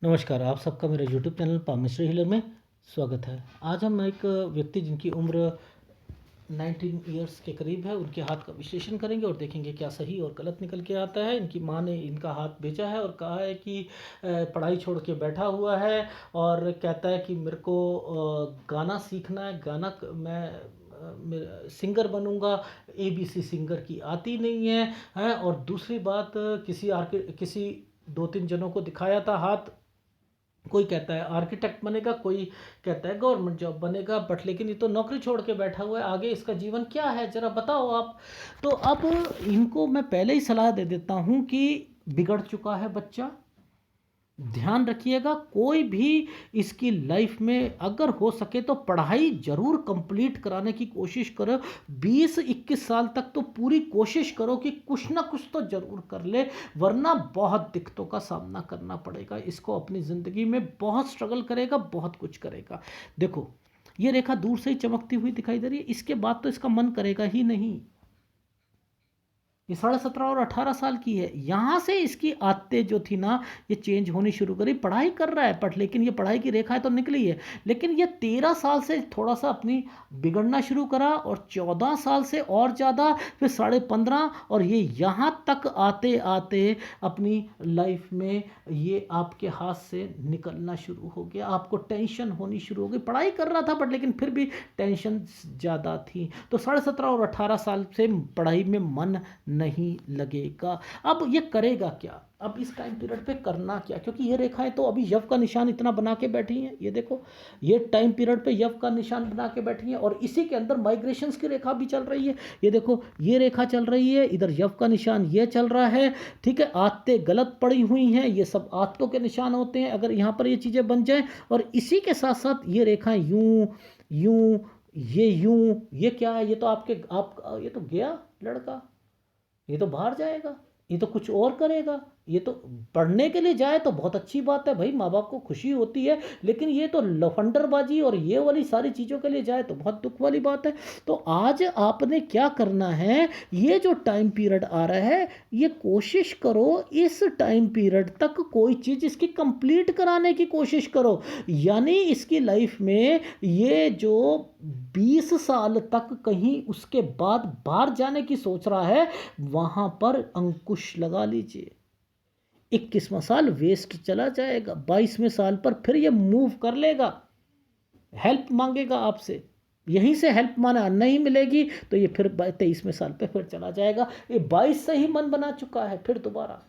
नमस्कार, आप सबका मेरे यूट्यूब चैनल पामिस्ट्री हीलर में स्वागत है। आज हम एक व्यक्ति जिनकी उम्र 19 ईयर्स के करीब है, उनके हाथ का विश्लेषण करेंगे और देखेंगे क्या सही और गलत निकल के आता है। इनकी माँ ने इनका हाथ बेचा है और कहा है कि पढ़ाई छोड़ के बैठा हुआ है और कहता है कि मेरे को गाना सीखना है, मैं सिंगर बनूंगा। एबीसी सिंगर की आती नहीं है और दूसरी बात, किसी 2-3 जनों को दिखाया था हाथ। कोई कहता है आर्किटेक्ट बनेगा, कोई कहता है गवर्नमेंट जॉब बनेगा, बट लेकिन ये तो नौकरी छोड़ के बैठा हुआ है। आगे इसका जीवन क्या है, जरा बताओ आप। तो अब इनको मैं पहले ही सलाह दे देता हूं कि बिगड़ चुका है बच्चा। ध्यान रखिएगा, कोई भी इसकी लाइफ में अगर हो सके तो पढ़ाई जरूर कंप्लीट कराने की कोशिश करो। 20-21 साल तक तो पूरी कोशिश करो कि कुछ ना कुछ तो जरूर कर ले, वरना बहुत दिक्कतों का सामना करना पड़ेगा इसको। अपनी ज़िंदगी में बहुत स्ट्रगल करेगा, बहुत कुछ करेगा। देखो, ये रेखा दूर से ही चमकती हुई दिखाई दे रही है, इसके बाद तो इसका मन करेगा ही नहीं। ये 17.5 और 18 साल की है। यहाँ से इसकी आदतें जो थी ना, ये चेंज होनी शुरू करी। पढ़ाई कर रहा है बट लेकिन ये पढ़ाई की रेखाएं तो निकली है, लेकिन ये 13 साल से थोड़ा सा अपनी बिगड़ना शुरू करा और 14 साल से और ज़्यादा, फिर 15.5, और ये यहाँ तक आते आते अपनी लाइफ में ये आपके हाथ से निकलना शुरू हो गया। आपको टेंशन होनी शुरू हो गई। पढ़ाई कर रहा था बट लेकिन फिर भी टेंशन ज़्यादा थी। तो 17.5 और 18 साल से पढ़ाई में मन नहीं लगेगा। अब ये करेगा क्या, अब इस टाइम पीरियड पे करना क्या, क्योंकि ये रेखाएं तो अभी यव का निशान इतना बना के बैठी हैं। ये देखो, ये टाइम पीरियड पे यव का निशान बना के बैठी हैं और इसी के अंदर माइग्रेशंस की रेखा भी चल रही है। ये देखो, ये रेखा चल रही है, इधर यव का निशान ये चल रहा है। ठीक है, आदतें गलत पड़ी हुई हैं, ये सब आदतों के निशान होते हैं अगर यहाँ पर ये चीज़ें बन जाएं। और इसी के साथ साथ ये रेखाएं यूं यूं, ये यूं, ये क्या है, ये तो ये तो गया लड़का, ये तो बाहर जाएगा, ये तो कुछ और करेगा। ये तो पढ़ने के लिए जाए तो बहुत अच्छी बात है भाई, माँ बाप को खुशी होती है, लेकिन ये तो लफंडरबाजी और ये वाली सारी चीज़ों के लिए जाए तो बहुत दुख वाली बात है। तो आज आपने क्या करना है, ये जो टाइम पीरियड आ रहा है, ये कोशिश करो इस टाइम पीरियड तक कोई चीज़ इसकी कंप्लीट कराने की कोशिश करो। यानी इसकी लाइफ में ये जो 20 साल तक कहीं उसके बाद बाहर जाने की सोच रहा है, वहाँ पर अंकुश लगा लीजिए। 21वां साल वेस्ट चला जाएगा, 22वें साल पर फिर ये मूव कर लेगा, हेल्प मांगेगा आपसे। यहीं से हेल्प माना नहीं मिलेगी तो ये फिर 23वें साल पे फिर चला जाएगा। ये 22 से ही मन बना चुका है, फिर दोबारा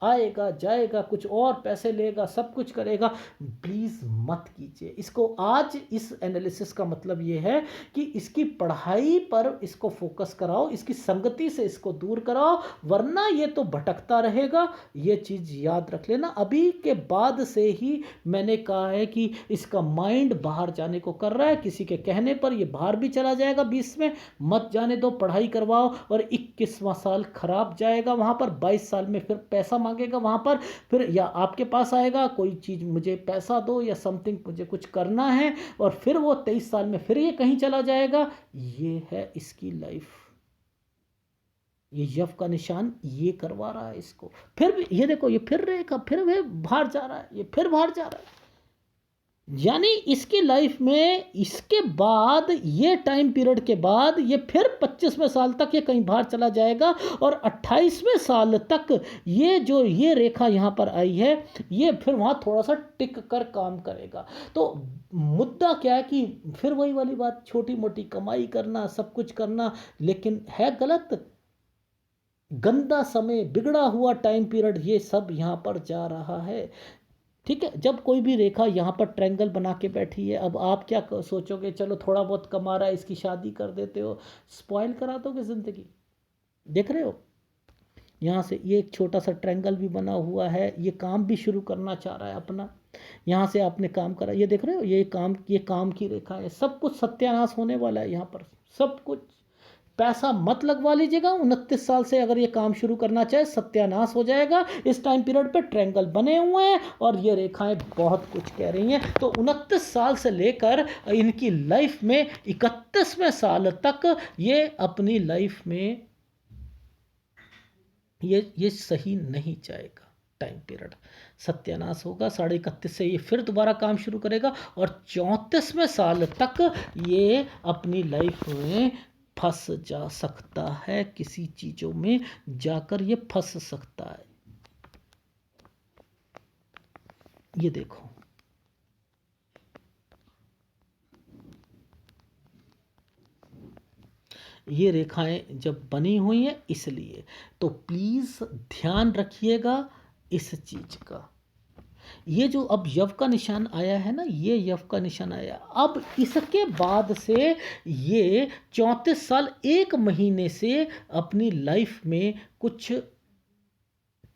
आएगा जाएगा, कुछ और पैसे लेगा, सब कुछ करेगा। प्लीज़ मत कीजिए इसको। आज इस एनालिसिस का मतलब ये है कि इसकी पढ़ाई पर इसको फोकस कराओ, इसकी संगति से इसको दूर कराओ, वरना ये तो भटकता रहेगा। ये चीज़ याद रख लेना। अभी के बाद से ही मैंने कहा है कि इसका माइंड बाहर जाने को कर रहा है, किसी के कहने पर ये बाहर भी चला जाएगा। 20 में मत जाने दो, पढ़ाई करवाओ। और 21वां साल खराब जाएगा, वहाँ पर 22 साल में फिर पैसा मांगेगा वहाँ पर, फिर या आपके पास आएगा कोई चीज़, मुझे पैसा दो या समथिंग, मुझे कुछ करना है, और फिर वो 23 साल में फिर ये कहीं चला जाएगा। ये है इसकी लाइफ। ये यव का निशान ये करवा रहा है इसको। फिर भी ये देखो, ये फिर रेखा, फिर वे बाहर जा रहा है, ये फिर बाहर जा रहा है। यानी इसकी लाइफ में इसके बाद, ये टाइम पीरियड के बाद, ये फिर 25वें साल तक ये कहीं बाहर चला जाएगा और 28वें साल तक ये जो ये रेखा यहाँ पर आई है, ये फिर वहाँ थोड़ा सा टिक कर काम करेगा। तो मुद्दा क्या है कि फिर वही वाली बात, छोटी मोटी कमाई करना, सब कुछ करना, लेकिन है गलत। गंदा समय, बिगड़ा हुआ टाइम पीरियड, ये सब यहाँ पर जा रहा है। ठीक है, जब कोई भी रेखा यहाँ पर ट्रायंगल बना के बैठी है, अब आप क्या सोचोगे, चलो थोड़ा बहुत कमा रहा है, इसकी शादी कर देते हो, स्पॉइल करा दोगे ज़िंदगी। देख रहे हो, यहाँ से ये एक छोटा सा ट्रायंगल भी बना हुआ है, ये काम भी शुरू करना चाह रहा है अपना। यहाँ से आपने काम करा, ये देख रहे हो, ये काम की रेखा है। सब कुछ सत्यानाश होने वाला है यहाँ पर, सब कुछ। पैसा मत लगवा लीजिएगा। 29 साल से अगर ये काम शुरू करना चाहे, सत्यानाश हो जाएगा। इस टाइम पीरियड पे ट्रायंगल बने हुए हैं और ये रेखाएं बहुत कुछ कह रही हैं। तो 29 साल से लेकर इनकी लाइफ में 31वें साल तक ये अपनी लाइफ में ये सही नहीं जाएगा। टाइम पीरियड सत्यानाश होगा। 31.5 से ये फिर दोबारा काम शुरू करेगा और 34वें साल तक ये अपनी लाइफ में फंस जा सकता है, किसी चीज़ों में जाकर ये फंस सकता है। ये देखो, ये रेखाएं जब बनी हुई हैं इसलिए, तो प्लीज़ ध्यान रखिएगा इस चीज़ का। ये जो अब यव का निशान आया है ना, ये यव का निशान आया, अब इसके बाद से ये 34 साल 1 महीने से अपनी लाइफ में कुछ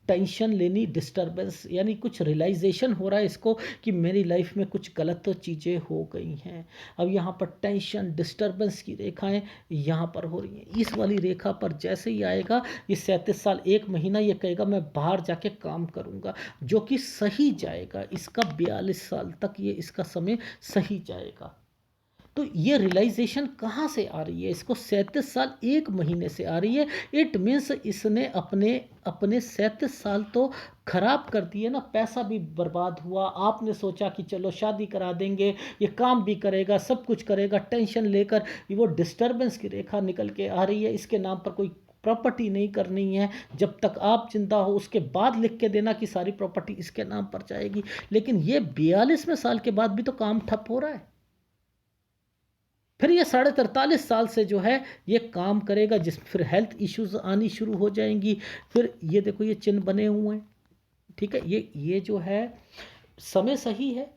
टेंशन लेनी, डिस्टरबेंस, यानी कुछ रियलाइजेशन हो रहा है इसको कि मेरी लाइफ में कुछ गलत चीज़ें हो गई हैं। अब यहाँ पर टेंशन, डिस्टरबेंस की रेखाएं यहाँ पर हो रही हैं। इस वाली रेखा पर जैसे ही आएगा ये 37 साल 1 महीना, ये कहेगा मैं बाहर जाके काम करूँगा, जो कि सही जाएगा। इसका 42 साल तक ये इसका समय सही जाएगा। तो ये रियलाइजेशन कहाँ से आ रही है? इसको 37 साल 1 महीने से आ रही है। इट मीन्स इसने अपने अपने 37 साल तो खराब कर दिए ना, पैसा भी बर्बाद हुआ। आपने सोचा कि चलो शादी करा देंगे, ये काम भी करेगा, सब कुछ करेगा, टेंशन लेकर वो डिस्टर्बेंस की रेखा निकल के आ रही है। इसके नाम पर कोई प्रॉपर्टी नहीं करनी है जब तक आप जिंदा हो, उसके बाद लिख के देना कि सारी प्रॉपर्टी इसके नाम पर जाएगी। लेकिन ये 42वें साल के बाद भी तो काम ठप हो रहा है। फिर ये 43.5 साल से जो है ये काम करेगा, जिस फिर हेल्थ इश्यूज आनी शुरू हो जाएंगी। फिर ये देखो ये चिन्ह बने हुए हैं, ठीक है। ये जो है समय सही है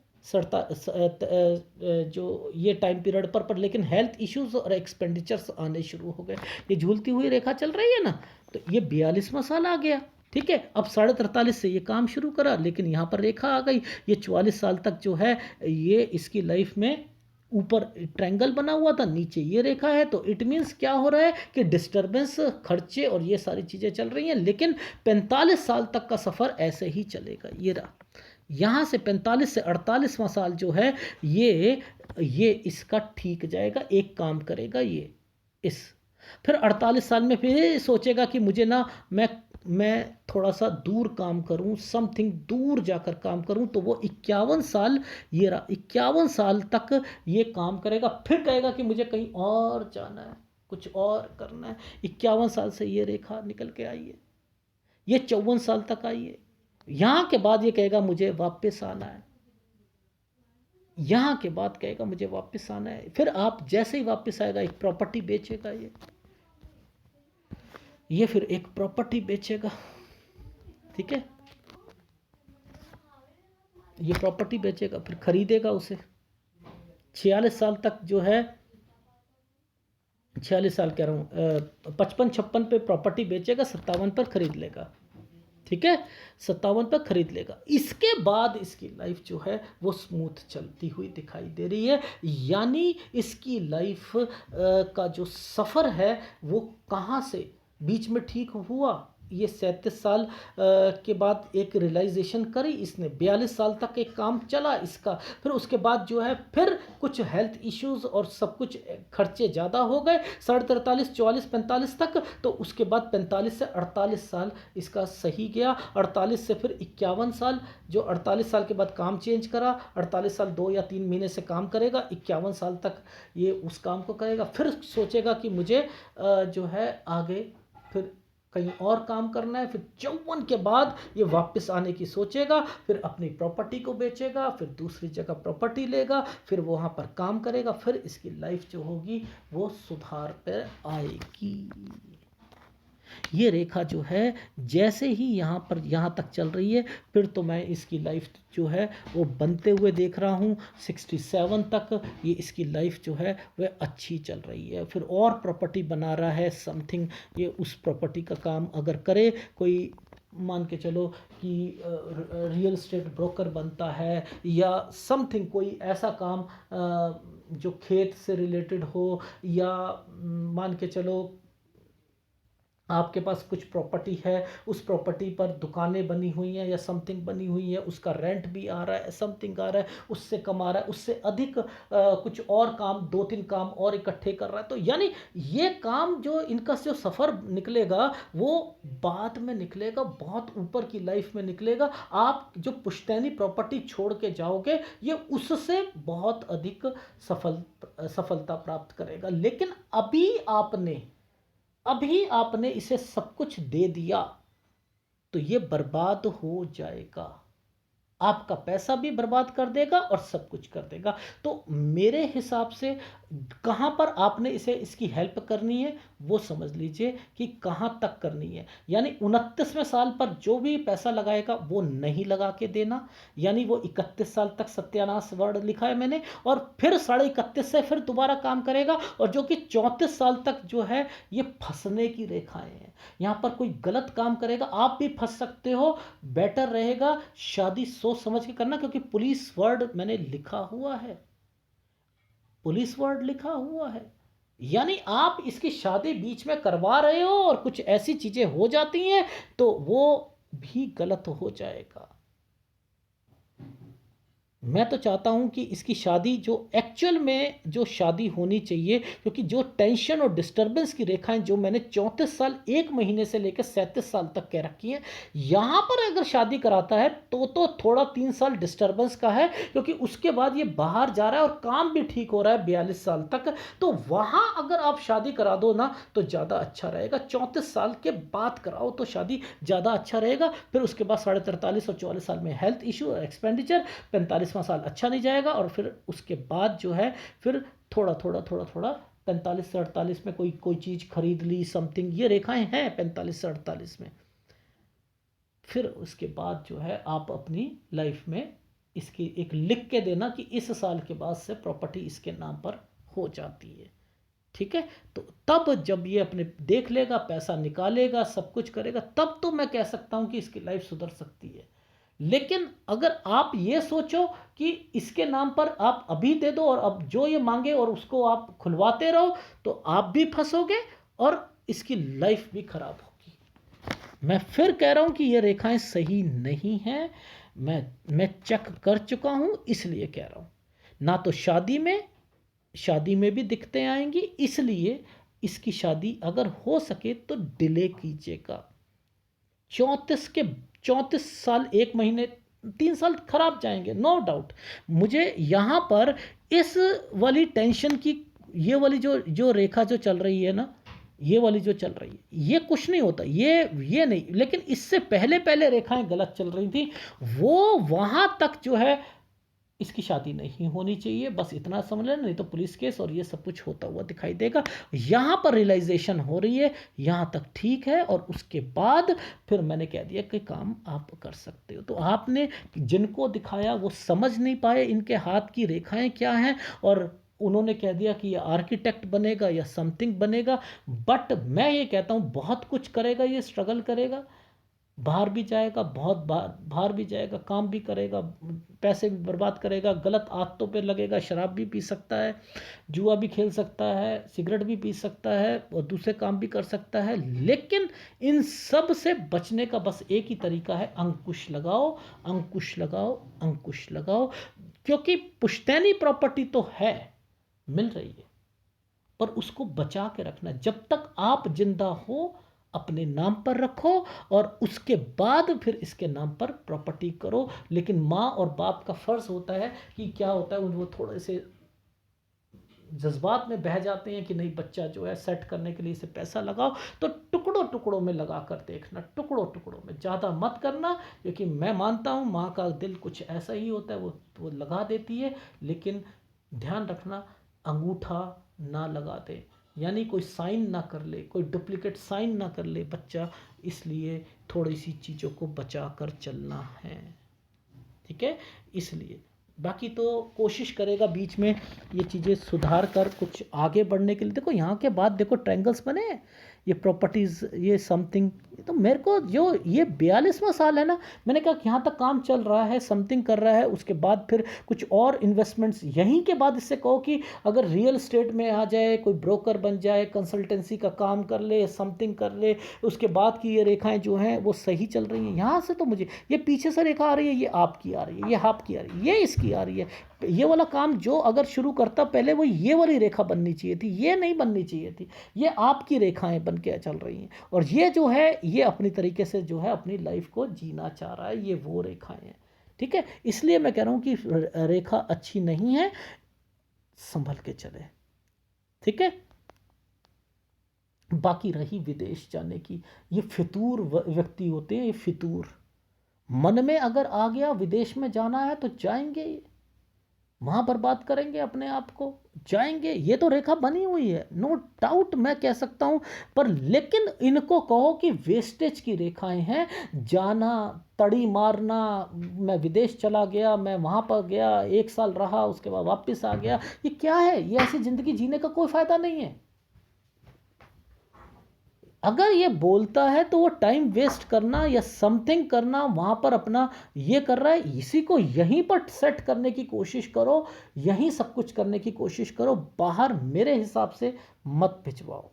जो ये टाइम पीरियड पर लेकिन हेल्थ इश्यूज और एक्सपेंडिचर्स आने शुरू हो गए। ये झूलती हुई रेखा चल रही है ना, तो ये 42वां साल आ गया, ठीक है। अब 43.5 से ये काम शुरू करा, लेकिन यहाँ पर रेखा आ गई। ये 44 साल तक जो है ये इसकी लाइफ में ऊपर ट्रायंगल बना हुआ था, नीचे ये रेखा है। तो इट मीन्स क्या हो रहा है कि डिस्टरबेंस, खर्चे और ये सारी चीज़ें चल रही हैं। लेकिन 45 साल तक का सफ़र ऐसे ही चलेगा। ये रहा, यहाँ से 45 से 48वां साल जो है ये इसका ठीक जाएगा, एक काम करेगा ये इस। फिर 48 साल में फिर सोचेगा कि मुझे ना मैं थोड़ा सा दूर काम करूं, समथिंग दूर जाकर काम करूं। तो वो 51 साल, ये रहा 51 साल तक ये काम करेगा। फिर कहेगा कि मुझे कहीं और जाना है, कुछ और करना है। 51 साल से ये रेखा निकल के आई है, ये 54 साल तक आई है। यहाँ के बाद ये कहेगा मुझे वापस आना है, यहाँ के बाद कहेगा मुझे वापस आना है। फिर आप जैसे ही वापस आएगा एक प्रॉपर्टी बेचेगा ये फिर एक प्रॉपर्टी बेचेगा, ठीक है। ये प्रॉपर्टी बेचेगा, फिर खरीदेगा उसे। 46 साल तक जो है, 46 साल कह रहा हूँ, 55-56 पे प्रॉपर्टी बेचेगा, 57 पर खरीद लेगा, ठीक है। 57 पर खरीद लेगा। इसके बाद इसकी लाइफ जो है वो स्मूथ चलती हुई दिखाई दे रही है। यानी इसकी लाइफ का जो सफ़र है वो कहाँ से बीच में ठीक हुआ। ये 37 साल के बाद एक रियलाइजेशन करी इसने। 42 साल तक एक काम चला इसका। फिर उसके बाद जो है फिर कुछ हेल्थ इश्यूज और सब कुछ, खर्चे ज़्यादा हो गए 43.5, 44, 45 तक। तो उसके बाद 45 से 48 साल इसका सही गया। 48 से फिर 51 साल, जो 48 साल के बाद काम चेंज करा। 48 साल 2 या 3 महीने से काम करेगा, 51 साल तक ये उस काम को करेगा। फिर सोचेगा कि मुझे जो है आगे फिर कहीं और काम करना है। फिर 54 के बाद ये वापस आने की सोचेगा, फिर अपनी प्रॉपर्टी को बेचेगा, फिर दूसरी जगह प्रॉपर्टी लेगा, फिर वहाँ पर काम करेगा। फिर इसकी लाइफ जो होगी वो सुधार पर आएगी। ये रेखा जो है जैसे ही यहाँ तक चल रही है, फिर तो मैं इसकी लाइफ जो है वो बनते हुए देख रहा हूँ। 67 तक ये इसकी लाइफ जो है वह अच्छी चल रही है। फिर और प्रॉपर्टी बना रहा है समथिंग, ये उस प्रॉपर्टी का काम अगर करे, कोई मान के चलो कि रियल एस्टेट ब्रोकर बनता है या समथिंग, कोई ऐसा काम जो खेत से रिलेटेड हो, या मान के चलो आपके पास कुछ प्रॉपर्टी है, उस प्रॉपर्टी पर दुकानें बनी हुई हैं या समथिंग बनी हुई है, उसका रेंट भी आ रहा है, समथिंग आ रहा है, उससे कमा रहा है, उससे अधिक कुछ और काम, दो तीन काम और इकट्ठे कर रहा है। तो यानी ये काम जो इनका जो सफ़र निकलेगा वो बाद में निकलेगा, बहुत ऊपर की लाइफ में निकलेगा। आप जो पुश्तैनी प्रॉपर्टी छोड़ के जाओगे ये उससे बहुत अधिक सफलता प्राप्त करेगा। लेकिन अभी आपने इसे सब कुछ दे दिया तो ये बर्बाद हो जाएगा, आपका पैसा भी बर्बाद कर देगा और सब कुछ कर देगा। तो मेरे हिसाब से कहाँ पर आपने इसकी हेल्प करनी है वो समझ लीजिए कि कहाँ तक करनी है। यानी 29वें साल पर जो भी पैसा लगाएगा वो नहीं लगा के देना, यानी वो 31 साल तक सत्यानाश वर्ड लिखा है मैंने, और फिर 31.5 से फिर दोबारा काम करेगा, और जो कि 34 साल तक जो है ये फंसने की रेखाएं हैं। यहाँ पर कोई गलत काम करेगा, आप भी फंस सकते हो। बेटर रहेगा शादी सोच समझ के करना, क्योंकि पुलिस वर्ड मैंने लिखा हुआ है, पुलिस वर्ड लिखा हुआ है। यानी आप इसकी शादी बीच में करवा रहे हो और कुछ ऐसी चीजें हो जाती हैं तो वो भी गलत हो जाएगा। मैं तो चाहता हूं कि इसकी शादी जो एक्चुअल में जो शादी होनी चाहिए, क्योंकि जो टेंशन और डिस्टर्बेंस की रेखाएं जो मैंने 34 साल 1 महीने से लेकर 37 साल तक कह रखी हैं, यहां पर अगर शादी कराता है तो थोड़ा 3 साल डिस्टर्बेंस का है, क्योंकि उसके बाद ये बाहर जा रहा है और काम भी ठीक हो रहा है 42 साल तक। तो वहां अगर आप शादी करा दो ना तो ज़्यादा अच्छा रहेगा। 34 साल के बाद कराओ तो शादी ज़्यादा अच्छा रहेगा। फिर उसके बाद 43.5 और 44 साल में हेल्थ इशू और एक्सपेंडिचर, 45वां साल अच्छा नहीं जाएगा, और फिर उसके बाद जो है फिर थोड़ा थोड़ा थोड़ा थोड़ा 45 से 48 में कोई चीज़ खरीद ली समथिंग, ये रेखाएं हैं 45 से 48 में। फिर उसके बाद जो है आप अपनी लाइफ में इसकी एक लिख के देना कि इस साल के बाद से प्रॉपर्टी इसके नाम पर हो जाती है, ठीक है। तो तब जब ये अपने देख लेगा, पैसा निकालेगा, सब कुछ करेगा, तब तो मैं कह सकता हूं कि इसकी लाइफ सुधर सकती है। लेकिन अगर आप ये सोचो कि इसके नाम पर आप अभी दे दो और अब जो ये मांगे और उसको आप खुलवाते रहो, तो आप भी फंसोगे और इसकी लाइफ भी खराब होगी। मैं फिर कह रहा हूं कि ये रेखाएं सही नहीं हैं। मैं चेक कर चुका हूं, इसलिए कह रहा हूं। ना तो शादी में भी दिक्कतें आएंगी, इसलिए इसकी शादी अगर हो सके तो डिले कीजिएगा। 34 साल 1 महीने 3 साल खराब जाएंगे, नो डाउट। मुझे यहाँ पर इस वाली टेंशन की, ये वाली जो रेखा जो चल रही है ना, ये वाली जो चल रही है, ये कुछ नहीं होता, ये नहीं, लेकिन इससे पहले रेखाएं गलत चल रही थी, वो वहाँ तक जो है इसकी शादी नहीं होनी चाहिए। बस इतना समझ लेना, नहीं तो पुलिस केस और ये सब कुछ होता हुआ दिखाई देगा। यहाँ पर रियलाइजेशन हो रही है, यहाँ तक ठीक है, और उसके बाद फिर मैंने कह दिया कि काम आप कर सकते हो। तो आपने जिनको दिखाया वो समझ नहीं पाए इनके हाथ की रेखाएं क्या हैं, और उन्होंने कह दिया कि ये आर्किटेक्ट बनेगा या समथिंग बनेगा। बट मैं ये कहता हूँ बहुत कुछ करेगा, ये स्ट्रगल करेगा, बाहर भी जाएगा, बहुत बाहर भी जाएगा, काम भी करेगा, पैसे भी बर्बाद करेगा, गलत आदतों पे लगेगा, शराब भी पी सकता है, जुआ भी खेल सकता है, सिगरेट भी पी सकता है और दूसरे काम भी कर सकता है। लेकिन इन सब से बचने का बस एक ही तरीका है, अंकुश लगाओ, अंकुश लगाओ, अंकुश लगाओ। क्योंकि पुश्तैनी प्रॉपर्टी तो है, मिल रही है, पर उसको बचा के रखना। जब तक आप जिंदा हो अपने नाम पर रखो, और उसके बाद फिर इसके नाम पर प्रॉपर्टी करो। लेकिन माँ और बाप का फर्ज होता है कि क्या होता है, वो थोड़े से जज्बात में बह जाते हैं कि नहीं, बच्चा जो है सेट करने के लिए इसे पैसा लगाओ, तो टुकड़ों टुकड़ों में लगा कर देखना, टुकड़ों टुकड़ों में, ज़्यादा मत करना। क्योंकि मैं मानता हूँ माँ का दिल कुछ ऐसा ही होता है, वो लगा देती है, लेकिन ध्यान रखना अंगूठा ना लगा दे, यानी कोई साइन ना कर ले, कोई डुप्लीकेट साइन ना कर ले बच्चा। इसलिए थोड़ी सी चीज़ों को बचा कर चलना है, ठीक है। इसलिए बाकी तो कोशिश करेगा बीच में ये चीज़ें सुधार कर कुछ आगे बढ़ने के लिए। देखो यहाँ के बाद देखो ट्रायंगल्स बने हैं, ये प्रॉपर्टीज़, ये समथिंग तो मेरे को जो ये 42वां साल है ना, मैंने कहा कि यहाँ तक काम चल रहा है, समथिंग कर रहा है, उसके बाद फिर कुछ और इन्वेस्टमेंट्स, यहीं के बाद इससे कहो कि अगर रियल स्टेट में आ जाए, कोई ब्रोकर बन जाए, कंसल्टेंसी का काम कर ले, समथिंग कर ले, उसके बाद की ये रेखाएं जो हैं वो सही चल रही हैं। यहाँ से तो मुझे ये पीछे से रेखा आ रही है, ये आपकी आ रही है, ये आपकी आ रही है, ये इसकी आ रही है, ये वाला काम जो अगर शुरू करता पहले वो ये वाली रेखा बननी चाहिए थी, ये नहीं बननी चाहिए थी, ये आपकी रेखाएं बन के चल रही हैं। और ये जो है ये अपनी तरीके से जो है अपनी लाइफ को जीना चाह रहा है, ये वो रेखाएं हैं। ठीक है, इसलिए मैं कह रहा हूं कि रेखा अच्छी नहीं है, संभल के चले। ठीक है, बाकी रही विदेश जाने की, ये फितूर व्यक्ति होते हैं, ये फितूर, मन में अगर आ गया विदेश में जाना है तो जाएंगे, वहां बर्बाद करेंगे अपने आप को, जाएंगे, ये तो रेखा बनी हुई है, नो डाउट मैं कह सकता हूं। पर लेकिन इनको कहो कि वेस्टेज की रेखाएं हैं, जाना, तड़ी मारना, मैं विदेश चला गया, मैं वहां पर गया, 1 साल रहा, उसके बाद वापस आ गया, ये क्या है? ये ऐसी जिंदगी जीने का कोई फायदा नहीं है। अगर ये बोलता है तो वो टाइम वेस्ट करना या समथिंग करना वहाँ पर अपना ये कर रहा है, इसी को यहीं पर सेट करने की कोशिश करो, यहीं सब कुछ करने की कोशिश करो, बाहर मेरे हिसाब से मत भिजवाओ,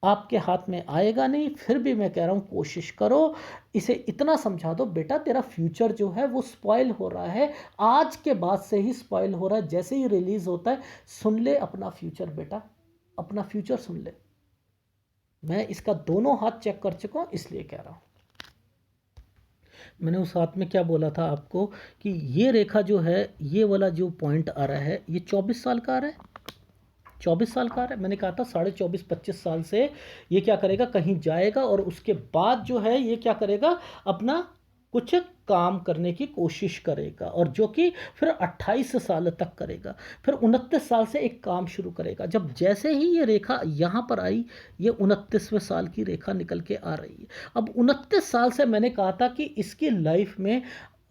आपके हाथ में आएगा नहीं। फिर भी मैं कह रहा हूँ कोशिश करो, इसे इतना समझा दो, बेटा तेरा फ्यूचर जो है वो स्पॉइल हो रहा है, आज के बाद से ही स्पॉइल हो रहा है, जैसे ही रिलीज होता है सुन ले अपना फ्यूचर, बेटा अपना फ्यूचर सुन ले। मैं इसका दोनों हाथ चेक कर चुका हूं, इसलिए कह रहा हूं। मैंने उस हाथ में क्या बोला था आपको कि ये रेखा जो है, ये वाला जो पॉइंट आ रहा है, ये 24 साल का आ रहा है, 24 साल का आ रहा है। मैंने कहा था 24.5-25 साल से ये क्या करेगा, कहीं जाएगा और उसके बाद जो है ये क्या करेगा, अपना कुछ काम करने की कोशिश करेगा, और जो कि फिर 28 साल तक करेगा, फिर 29 साल से एक काम शुरू करेगा। जब जैसे ही ये रेखा यहाँ पर आई, ये 29वें साल की रेखा निकल के आ रही है। अब 29 साल से मैंने कहा था कि इसकी लाइफ में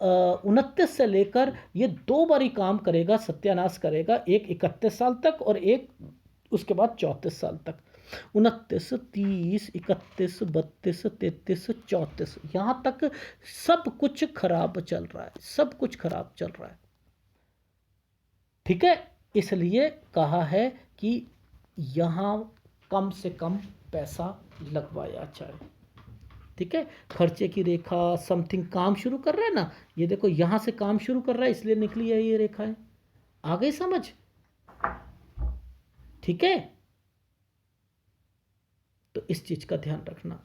29 से लेकर ये 2 बारी काम करेगा, सत्यानाश करेगा, एक 31 साल तक और एक उसके बाद 34 साल तक। 29, 30, 31, 32, 33, 34, यहाँ तक सब कुछ खराब चल रहा है, सब कुछ खराब चल रहा है। ठीक है, इसलिए कहा है कि यहाँ कम से कम पैसा लगवाया जाए। ठीक है, खर्चे की रेखा, समथिंग काम शुरू कर रहा है ना, ये देखो यहाँ से काम शुरू कर रहा है, इसलिए निकली है ये रेखाएं। आ गई समझ? ठीक है, तो इस चीज का ध्यान रखना।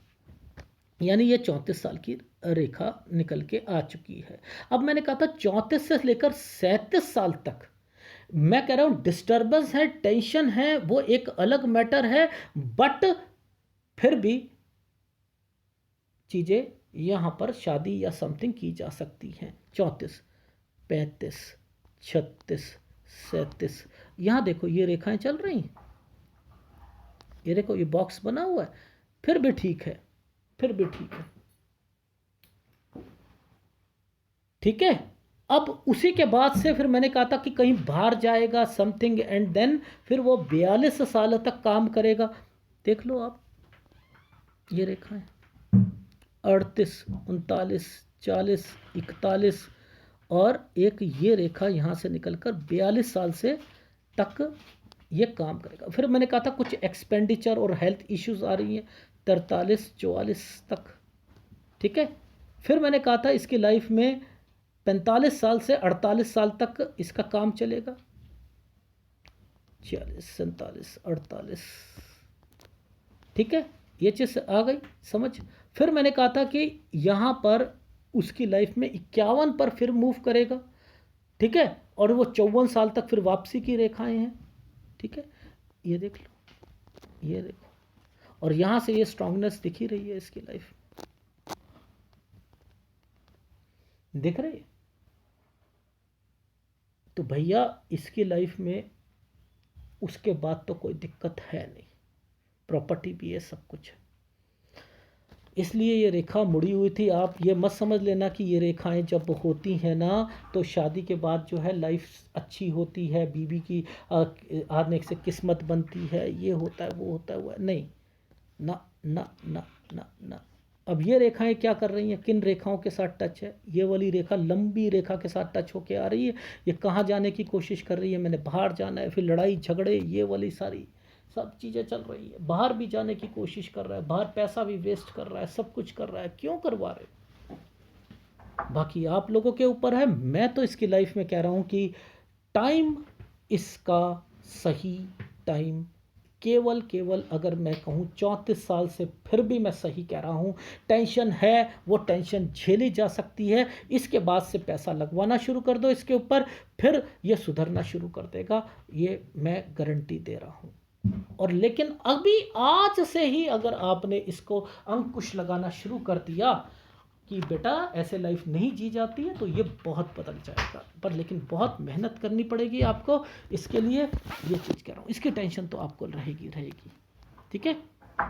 यानी ये 34 साल की रेखा निकल के आ चुकी है। अब मैंने कहा था 34 से लेकर 37 साल तक, मैं कह रहा हूं डिस्टर्बेंस है, टेंशन है, वो एक अलग मैटर है, बट फिर भी चीजें यहां पर शादी या समथिंग की जा सकती हैं। 34, 35, 36, 37, यहां देखो ये रेखाएं चल रही हैं, ये देखो ये बॉक्स बना हुआ है, फिर भी ठीक है, फिर भी ठीक है। ठीक है, अब उसी के बाद से फिर मैंने कहा था कि कहीं बाहर जाएगा समथिंग, एंड देन फिर वो 42 साल तक काम करेगा। देख लो आप, ये रेखा है 38, 39, 40, 41, और एक ये रेखा यहाँ से निकलकर 42 साल से तक ये काम करेगा। फिर मैंने कहा था कुछ एक्सपेंडिचर और हेल्थ इश्यूज आ रही हैं 43, 44 तक। ठीक है, फिर मैंने कहा था इसकी लाइफ में 45 साल से 48 साल तक इसका काम चलेगा, 46, 47, 48। ठीक है, ये चीज़ आ गई समझ। फिर मैंने कहा था कि यहाँ पर उसकी लाइफ में 51 पर फिर मूव करेगा। ठीक है, और वो 54 साल तक फिर वापसी की रेखाएं हैं। ठीक है, ये देख लो, ये देखो, और यहाँ से ये स्ट्रांगनेस दिख ही रही है इसकी लाइफ, दिख रही है। तो भैया इसकी लाइफ में उसके बाद तो कोई दिक्कत है नहीं, प्रॉपर्टी भी है, सब कुछ है। इसलिए ये रेखा मुड़ी हुई थी। आप ये मत समझ लेना कि ये रेखाएं जब होती हैं ना तो शादी के बाद जो है लाइफ अच्छी होती है, बीवी की आने से किस्मत बनती है, ये होता है वो होता है वो है। नहीं, ना ना ना, ना ना। अब ये रेखाएं क्या कर रही हैं, किन रेखाओं के साथ टच है? ये वाली रेखा लंबी रेखा के साथ टच होके आ रही है। ये कहाँ जाने की कोशिश कर रही है? मैंने बाहर जाना है, फिर लड़ाई झगड़े, ये वाली सारी सब चीज़ें चल रही है। बाहर भी जाने की कोशिश कर रहा है, बाहर पैसा भी वेस्ट कर रहा है, सब कुछ कर रहा है। क्यों करवा रहे? बाकी आप लोगों के ऊपर है। मैं तो इसकी लाइफ में कह रहा हूँ कि टाइम इसका सही टाइम, केवल केवल अगर मैं कहूँ 34 साल से फिर भी मैं सही कह रहा हूँ। टेंशन है, वो टेंशन झेली जा सकती है। इसके बाद से पैसा लगवाना शुरू कर दो इसके ऊपर, फिर ये सुधरना शुरू कर देगा, ये मैं गारंटी दे रहा हूँ। और लेकिन अभी आज से ही अगर आपने इसको अंकुश लगाना शुरू कर दिया कि बेटा ऐसे लाइफ नहीं जी जाती है, तो ये बहुत बदल जाएगा। पर लेकिन बहुत मेहनत करनी पड़ेगी आपको इसके लिए। ये चीज़ कह रहा हूँ, इसकी टेंशन तो आपको रहेगी रहेगी, ठीक है?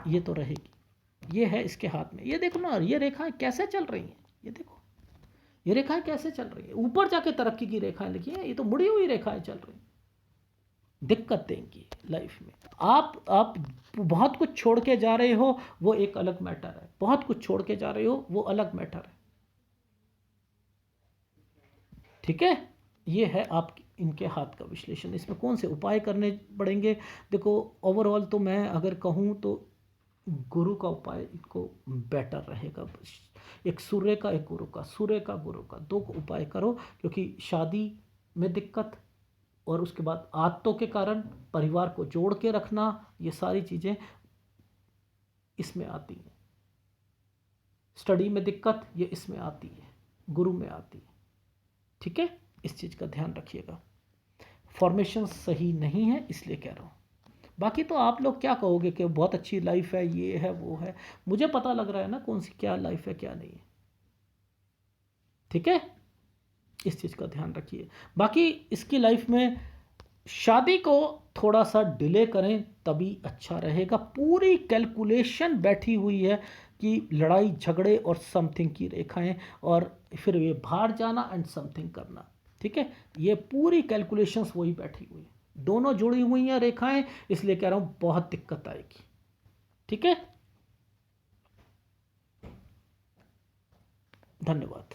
ये तो रहेगी। ये है इसके हाथ में, ये देखो ना, ये रेखाएं कैसे चल रही हैं, ये देखो, ये रेखाएं कैसे चल रही है। ऊपर जाके तरक्की की रेखाएं लिखी हैं, ये तो मुड़ी हुई रेखाएं चल रही हैं। दिक्कत देंगी लाइफ में। आप बहुत कुछ छोड़ के जा रहे हो, वो एक अलग मैटर है। बहुत कुछ छोड़ के जा रहे हो, वो अलग मैटर है, ठीक है? ये है आप इनके हाथ का विश्लेषण। इसमें कौन से उपाय करने पड़ेंगे? देखो, ओवरऑल तो मैं अगर कहूँ तो गुरु का उपाय इनको बेटर रहेगा। एक सूर्य का, एक गुरु का, सूर्य का गुरु का, दो उपाय करो। क्योंकि शादी में दिक्कत, और उसके बाद आदतों के कारण परिवार को जोड़ के रखना, ये सारी चीज़ें इसमें आती हैं। स्टडी में दिक्कत, ये इसमें आती है, गुरु में आती है, ठीक है? इस चीज़ का ध्यान रखिएगा। फॉर्मेशन सही नहीं है, इसलिए कह रहा हूँ। बाकी तो आप लोग क्या कहोगे कि बहुत अच्छी लाइफ है, ये है वो है। मुझे पता लग रहा है ना कौन सी क्या लाइफ है क्या नहीं है, ठीक है? इस चीज़ का ध्यान रखिए। बाकी इसकी लाइफ में शादी को थोड़ा सा डिले करें तभी अच्छा रहेगा। पूरी कैलकुलेशन बैठी हुई है कि लड़ाई झगड़े और समथिंग की रेखाएं, और फिर ये बाहर जाना एंड समथिंग करना, ठीक है? ये पूरी कैलकुलेशंस वही बैठी हुई है, दोनों जुड़ी हुई हैं रेखाएं। इसलिए कह रहा हूँ बहुत दिक्कत आएगी, ठीक है? धन्यवाद।